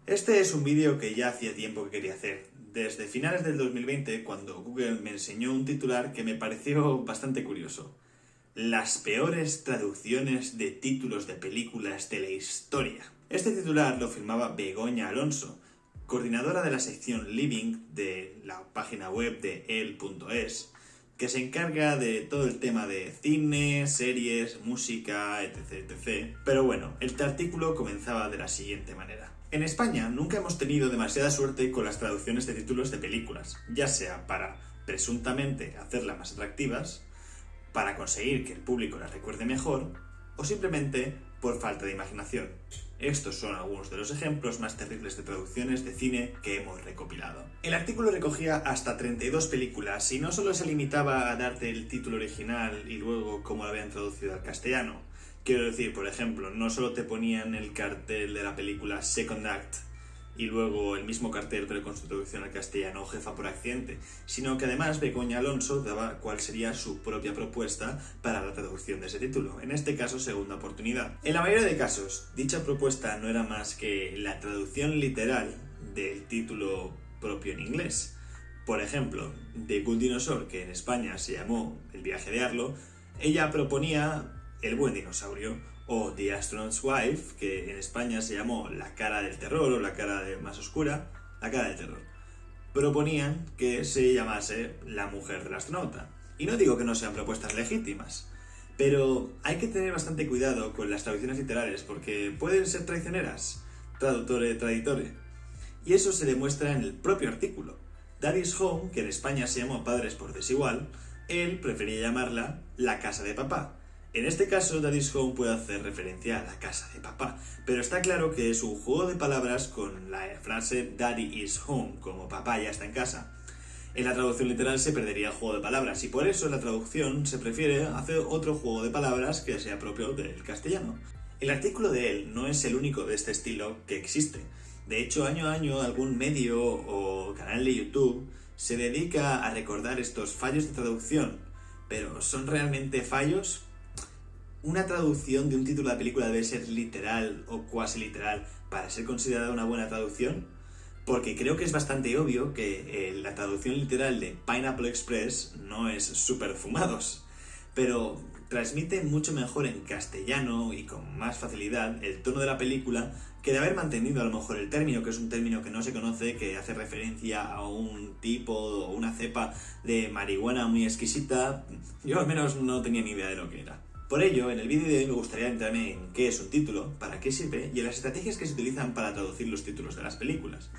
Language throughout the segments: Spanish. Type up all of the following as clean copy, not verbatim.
Este es un vídeo que ya hacía tiempo que quería hacer, desde finales del 2020, cuando Google me enseñó un titular que me pareció bastante curioso. Las peores traducciones de títulos de películas de la historia. Este titular lo firmaba Begoña Alonso, coordinadora de la sección Living de la página web de el.es, que se encarga de todo el tema de cine, series, música, etc, etc. Pero bueno, el artículo comenzaba de la siguiente manera. En España nunca hemos tenido demasiada suerte con las traducciones de títulos de películas, ya sea para presuntamente hacerlas más atractivas, para conseguir que el público las recuerde mejor, o simplemente por falta de imaginación. Estos son algunos de los ejemplos más terribles de traducciones de cine que hemos recopilado. El artículo recogía hasta 32 películas y no solo se limitaba a darte el título original y luego cómo lo habían traducido al castellano. Quiero decir, por ejemplo, no solo te ponían el cartel de la película Second Act y luego el mismo cartel pero con su traducción al castellano, Jefa por accidente, sino que además Begoña Alonso daba cuál sería su propia propuesta para la traducción de ese título, en este caso Segunda Oportunidad. En la mayoría de casos, dicha propuesta no era más que la traducción literal del título propio en inglés. Por ejemplo, The Good Dinosaur, que en España se llamó El viaje de Arlo, ella proponía El buen dinosaurio, o The Astronaut's Wife, que en España se llamó La cara del terror o La cara más oscura, La cara del terror. Proponían que se llamase La mujer del astronauta. Y no digo que no sean propuestas legítimas, pero hay que tener bastante cuidado con las traducciones literales porque pueden ser traicioneras, traductore, traditore. Y eso se demuestra en el propio artículo. Daddy's Home, que en España se llamó Padres por Desigual, él prefería llamarla La casa de papá. En este caso, Daddy's Home puede hacer referencia a la casa de papá, pero está claro que es un juego de palabras con la frase Daddy is home, como papá ya está en casa. En la traducción literal se perdería el juego de palabras y por eso en la traducción se prefiere hacer otro juego de palabras que sea propio del castellano. El artículo de él no es el único de este estilo que existe. De hecho, año a año algún medio o canal de YouTube se dedica a recordar estos fallos de traducción, pero ¿son realmente fallos? ¿Una traducción de un título de película debe ser literal o cuasi literal para ser considerada una buena traducción? Porque creo que es bastante obvio que la traducción literal de Pineapple Express no es super fumados, pero transmite mucho mejor en castellano y con más facilidad el tono de la película que de haber mantenido a lo mejor el término, que es un término que no se conoce, que hace referencia a un tipo o una cepa de marihuana muy exquisita. Yo al menos no tenía ni idea de lo que era. Por ello, en el vídeo de hoy me gustaría entrarme en qué es un título, para qué sirve y en las estrategias que se utilizan para traducir los títulos de las películas.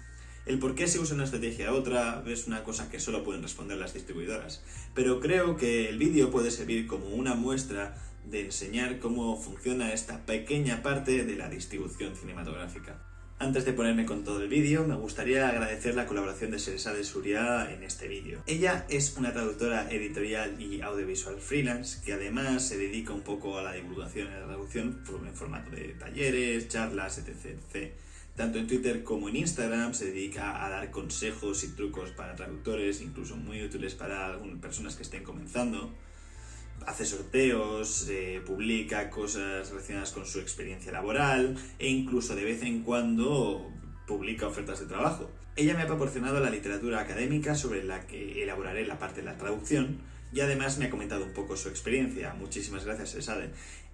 El por qué se usa una estrategia u otra es una cosa que solo pueden responder las distribuidoras, pero creo que el vídeo puede servir como una muestra de enseñar cómo funciona esta pequeña parte de la distribución cinematográfica. Antes de ponerme con todo el vídeo, me gustaría agradecer la colaboración de Sherazade Souria en este vídeo. Ella es una traductora editorial y audiovisual freelance que además se dedica un poco a la divulgación y a la traducción en formato de talleres, charlas, etc, etc. Tanto en Twitter como en Instagram se dedica a dar consejos y trucos para traductores, incluso muy útiles para algunas personas que estén comenzando. Hace sorteos, publica cosas relacionadas con su experiencia laboral e incluso de vez en cuando publica ofertas de trabajo. Ella me ha proporcionado la literatura académica sobre la que elaboraré la parte de la traducción y además me ha comentado un poco su experiencia. Muchísimas gracias, Sherazade.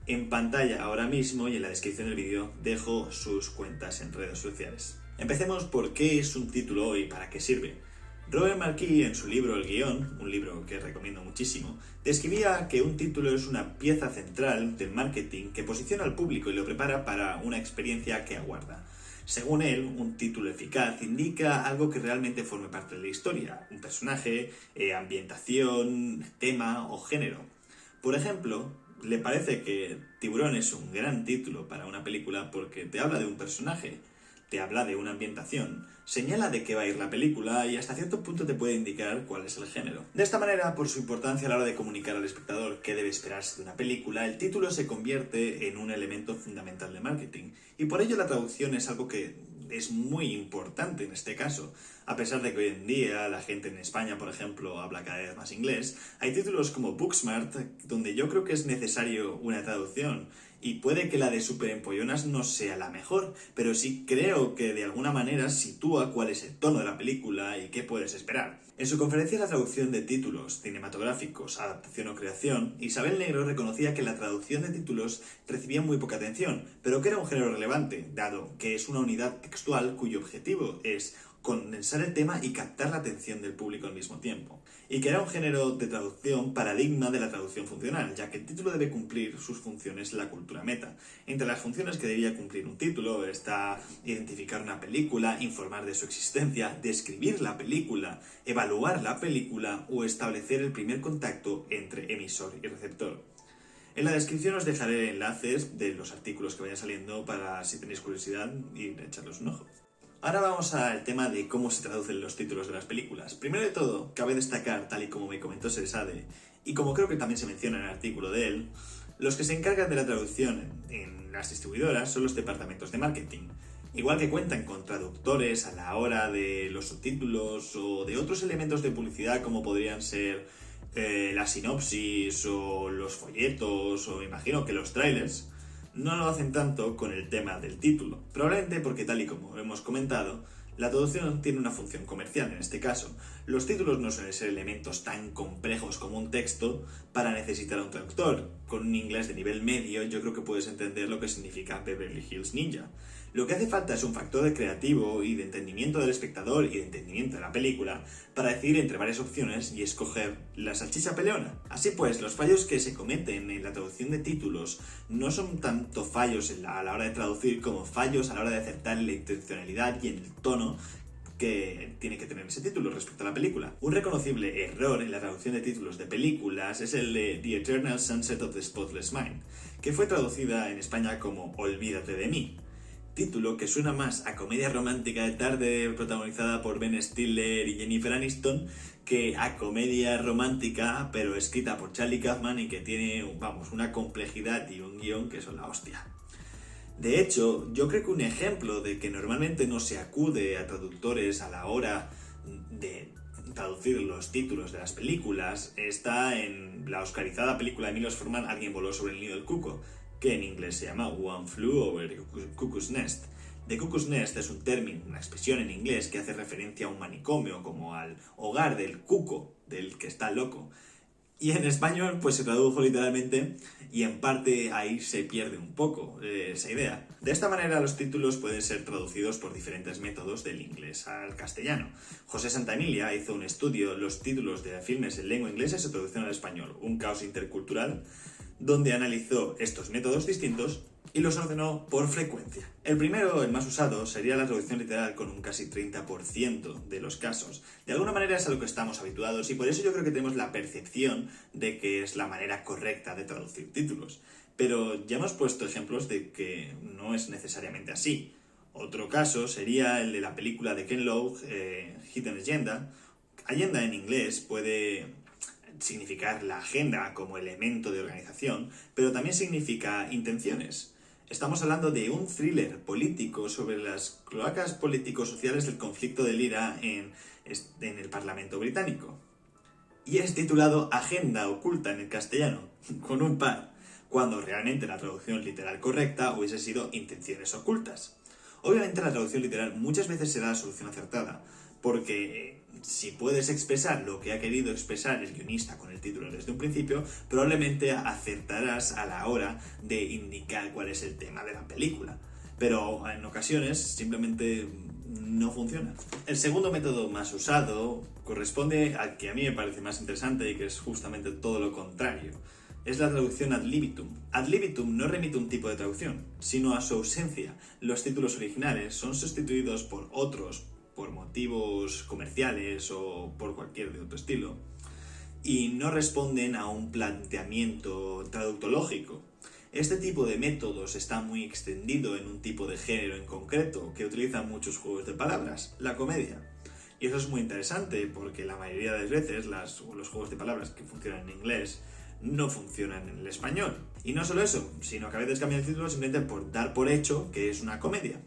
En pantalla ahora mismo y en la descripción del vídeo dejo sus cuentas en redes sociales. Empecemos por qué es un título y para qué sirve. Robert McKee, en su libro El Guión, un libro que recomiendo muchísimo, describía que un título es una pieza central del marketing que posiciona al público y lo prepara para una experiencia que aguarda. Según él, un título eficaz indica algo que realmente forme parte de la historia, un personaje, ambientación, tema o género. Por ejemplo, le parece que Tiburón es un gran título para una película porque te habla de un personaje, te habla de una ambientación, señala de qué va a ir la película y hasta cierto punto te puede indicar cuál es el género. De esta manera, por su importancia a la hora de comunicar al espectador qué debe esperarse de una película, el título se convierte en un elemento fundamental de marketing y por ello la traducción es algo que es muy importante en este caso. A pesar de que hoy en día la gente en España, por ejemplo, habla cada vez más inglés, hay títulos como Booksmart donde yo creo que es necesario una traducción. Y puede que la de Superempollonas no sea la mejor, pero sí creo que de alguna manera sitúa cuál es el tono de la película y qué puedes esperar. En su conferencia de la traducción de títulos cinematográficos, adaptación o creación, Isabel Negro reconocía que la traducción de títulos recibía muy poca atención, pero que era un género relevante, dado que es una unidad textual cuyo objetivo es condensar el tema y captar la atención del público al mismo tiempo. Y que era un género de traducción paradigma de la traducción funcional, ya que el título debe cumplir sus funciones en la cultura meta. Entre las funciones que debía cumplir un título está identificar una película, informar de su existencia, describir la película, evaluar la película o establecer el primer contacto entre emisor y receptor. En la descripción os dejaré enlaces de los artículos que vayan saliendo para, si tenéis curiosidad, ir a echarlos un ojo. Ahora vamos al tema de cómo se traducen los títulos de las películas. Primero de todo, cabe destacar, tal y como me comentó Seresade, y como creo que también se menciona en el artículo de él, los que se encargan de la traducción en las distribuidoras son los departamentos de marketing. Igual que cuentan con traductores a la hora de los subtítulos o de otros elementos de publicidad como podrían ser la sinopsis o los folletos o imagino que los trailers, no lo hacen tanto con el tema del título, probablemente porque tal y como hemos comentado, la traducción tiene una función comercial en este caso. Los títulos no suelen ser elementos tan complejos como un texto para necesitar a un traductor. Con un inglés de nivel medio yo creo que puedes entender lo que significa Beverly Hills Ninja. Lo que hace falta es un factor de creativo y de entendimiento del espectador y de entendimiento de la película para decidir entre varias opciones y escoger la salchicha peleona. Así pues, los fallos que se cometen en la traducción de títulos no son tanto fallos a la hora de traducir como fallos a la hora de acertar en la intencionalidad y en el tono que tiene que tener ese título respecto a la película. Un reconocible error en la traducción de títulos de películas es el de The Eternal Sunset of the Spotless Mind, que fue traducida en España como Olvídate de mí. Título que suena más a comedia romántica de tarde protagonizada por Ben Stiller y Jennifer Aniston que a comedia romántica pero escrita por Charlie Kaufman y que tiene, vamos, una complejidad y un guión que son la hostia. De hecho, yo creo que un ejemplo de que normalmente no se acude a traductores a la hora de traducir los títulos de las películas está en la oscarizada película de Milos Forman Alguien voló sobre el nido del cuco, que en inglés se llama One Flew Over the Cuckoo's Nest. The Cuckoo's Nest es un término, una expresión en inglés que hace referencia a un manicomio, como al hogar del cuco, del que está loco. Y en español pues se tradujo literalmente y en parte ahí se pierde un poco esa idea. De esta manera los títulos pueden ser traducidos por diferentes métodos del inglés al castellano. José Santamilia hizo un estudio, los títulos de filmes en lengua inglesa se traducción al español, un caos intercultural, donde analizó estos métodos distintos y los ordenó por frecuencia. El primero, el más usado, sería la traducción literal con un casi 30% de los casos. De alguna manera es a lo que estamos habituados y por eso yo creo que tenemos la percepción de que es la manera correcta de traducir títulos. Pero ya hemos puesto ejemplos de que no es necesariamente así. Otro caso sería el de la película de Ken Loach, Hidden Agenda. Agenda en inglés puede significar la agenda como elemento de organización, pero también significa intenciones. Estamos hablando de un thriller político sobre las cloacas político-sociales del conflicto del IRA en el Parlamento británico. Y es titulado Agenda oculta en el castellano, con un par, cuando realmente la traducción literal correcta hubiese sido intenciones ocultas. Obviamente la traducción literal muchas veces será la solución acertada, porque si puedes expresar lo que ha querido expresar el guionista con el título desde un principio, probablemente acertarás a la hora de indicar cuál es el tema de la película. Pero en ocasiones simplemente no funciona. El segundo método más usado corresponde al que a mí me parece más interesante y que es justamente todo lo contrario. Es la traducción ad libitum. Ad libitum no remite a un tipo de traducción, sino a su ausencia. Los títulos originales son sustituidos por otros, por motivos comerciales o por cualquier de otro estilo, y no responden a un planteamiento traductológico. Este tipo de métodos está muy extendido en un tipo de género en concreto que utiliza muchos juegos de palabras, la comedia. Y eso es muy interesante porque la mayoría de las veces los juegos de palabras que funcionan en inglés no funcionan en el español. Y no solo eso, sino que a veces cambian el título simplemente por dar por hecho que es una comedia.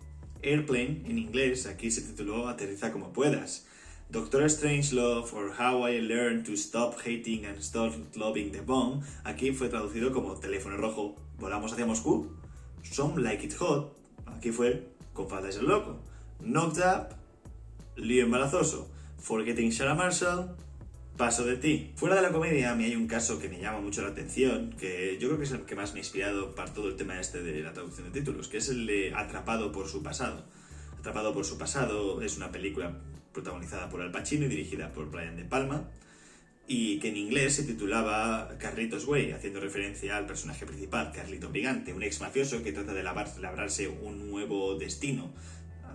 Airplane, en inglés, aquí se tituló Aterriza como puedas. Doctor Strangelove or How I Learned to Stop Hating and Start Loving the Bomb, aquí fue traducido como Teléfono rojo, volamos hacia Moscú. Some Like It Hot, aquí fue Con falta de ser loco. Knocked Up, Lío embarazoso. Forgetting Sarah Marshall, Paso de ti. Fuera de la comedia, a mí hay un caso que me llama mucho la atención, que yo creo que es el que más me ha inspirado para todo el tema este de la traducción de títulos, que es el de Atrapado por su pasado. Atrapado por su pasado es una película protagonizada por Al Pacino y dirigida por Brian De Palma, y que en inglés se titulaba Carlitos Way, haciendo referencia al personaje principal, Carlito Brigante, un ex mafioso que trata de labrarse un nuevo destino,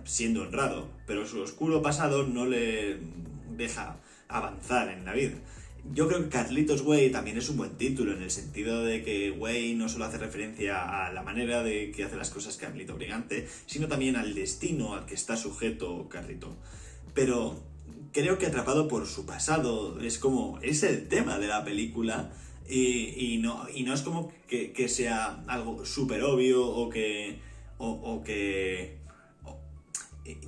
siendo honrado, pero su oscuro pasado no le deja avanzar en la vida. Yo creo que Carlitos Way también es un buen título, en el sentido de que Way no solo hace referencia a la manera de que hace las cosas Carlito Brigante, sino también al destino al que está sujeto Carlito. Pero creo que Atrapado por su pasado es el tema de la película, y no es como que sea algo súper obvio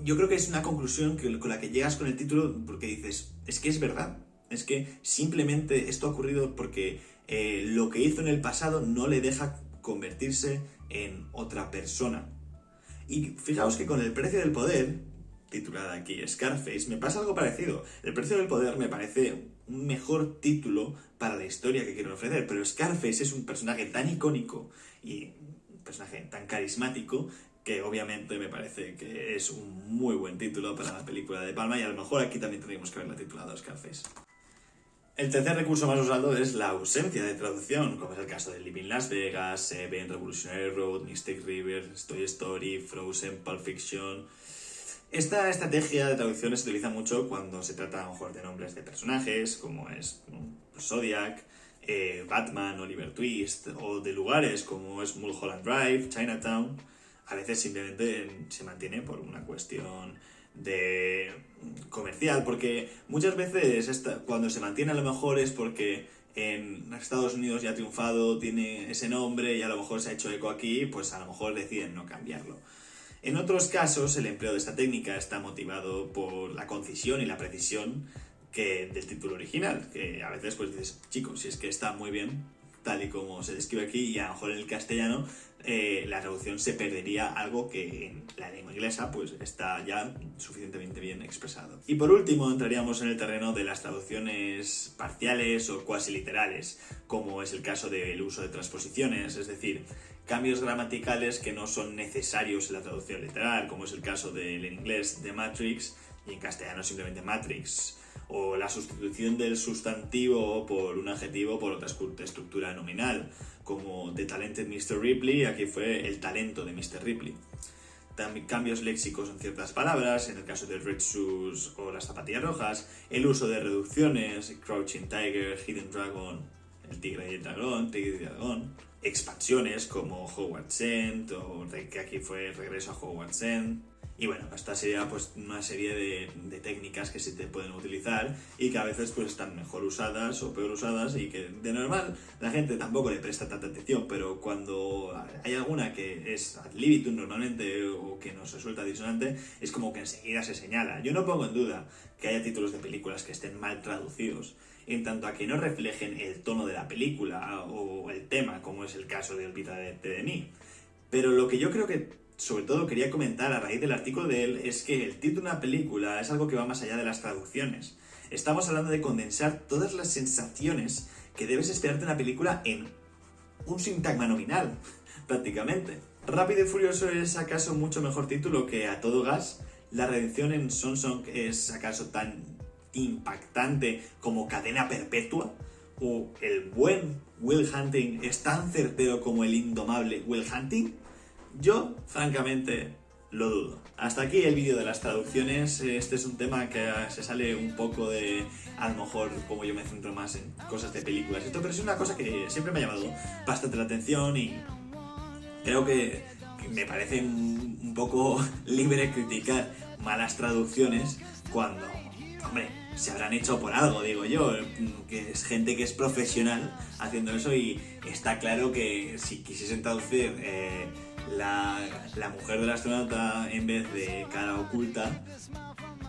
yo creo que es una conclusión con la que llegas con el título, porque dices, es que es verdad, es que simplemente esto ha ocurrido porque lo que hizo en el pasado no le deja convertirse en otra persona. Y fijaos que con El precio del poder, titulada aquí Scarface, me pasa algo parecido. El precio del poder me parece un mejor título para la historia que quieren ofrecer, pero Scarface es un personaje tan icónico y un personaje tan carismático que obviamente me parece que es un muy buen título para la película de Palma, y a lo mejor aquí también tendríamos que haberla titulado Scarface. El tercer recurso más usado es la ausencia de traducción, como es el caso de Living Las Vegas, Seven, Revolutionary Road, Mystic River, Toy Story, Frozen, Pulp Fiction. Esta estrategia de traducción se utiliza mucho cuando se trata a lo mejor de nombres de personajes, como es Zodiac, Batman, Oliver Twist, o de lugares como es Mulholland Drive, Chinatown. A veces simplemente se mantiene por una cuestión de comercial, porque muchas veces cuando se mantiene a lo mejor es porque en Estados Unidos ya ha triunfado, tiene ese nombre y a lo mejor se ha hecho eco aquí, pues a lo mejor deciden no cambiarlo. En otros casos, el empleo de esta técnica está motivado por la concisión y la precisión del título original, que a veces pues dices, chicos, si es que está muy bien tal y como se describe aquí, y a lo mejor en el castellano la traducción se perdería algo que en la lengua inglesa pues está ya suficientemente bien expresado. Y por último entraríamos en el terreno de las traducciones parciales o cuasi literales, como es el caso del uso de transposiciones, es decir, cambios gramaticales que no son necesarios en la traducción literal, como es el caso del en inglés de Matrix y en castellano simplemente Matrix, o la sustitución del sustantivo por un adjetivo por otra estructura nominal, como The Talented Mr. Ripley, aquí fue el talento de Mr. Ripley. También cambios léxicos en ciertas palabras, en el caso de Red Shoes o las zapatillas rojas, el uso de reducciones, Crouching Tiger, Hidden Dragon, el tigre y el dragón, tigre y dragón, expansiones como Hogwarts End, o que aquí fue regreso a Hogwarts End. Y bueno, esta sería pues una serie de técnicas que se te pueden utilizar y que a veces pues están mejor usadas o peor usadas, y que de normal la gente tampoco le presta tanta atención, pero cuando hay alguna que es ad libitum normalmente o que nos resulta disonante, es como que enseguida se señala. Yo no pongo en duda que haya títulos de películas que estén mal traducidos, en tanto a que no reflejen el tono de la película o el tema, como es el caso de Olvídate de mí. Pero lo que yo creo que sobre todo quería comentar a raíz del artículo de él es que el título de una película es algo que va más allá de las traducciones. Estamos hablando de condensar todas las sensaciones que debes esperarte de una película en un sintagma nominal, prácticamente. Rápido y Furioso es acaso mucho mejor título que A Todo Gas. La redención en Song Song es acaso tan impactante como Cadena Perpetua. O el buen Will Hunting es tan certero como el indomable Will Hunting. Yo, francamente, lo dudo. Hasta aquí el vídeo de las traducciones. Este es un tema que se sale un poco de, a lo mejor, como yo me centro más en cosas de películas y esto, pero es una cosa que siempre me ha llamado bastante la atención, y creo que me parece un poco libre criticar malas traducciones cuando, hombre, se habrán hecho por algo, digo yo, que es gente que es profesional haciendo eso, y está claro que si quisiesen traducir la mujer del astronauta, en vez de cara oculta,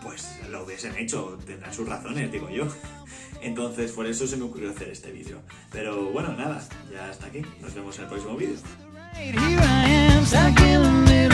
pues lo hubiesen hecho, tendrán sus razones, digo yo. Entonces por eso se me ocurrió hacer este vídeo. Pero bueno, nada, ya hasta aquí, nos vemos en el próximo vídeo. Here I am, stuck in the middle.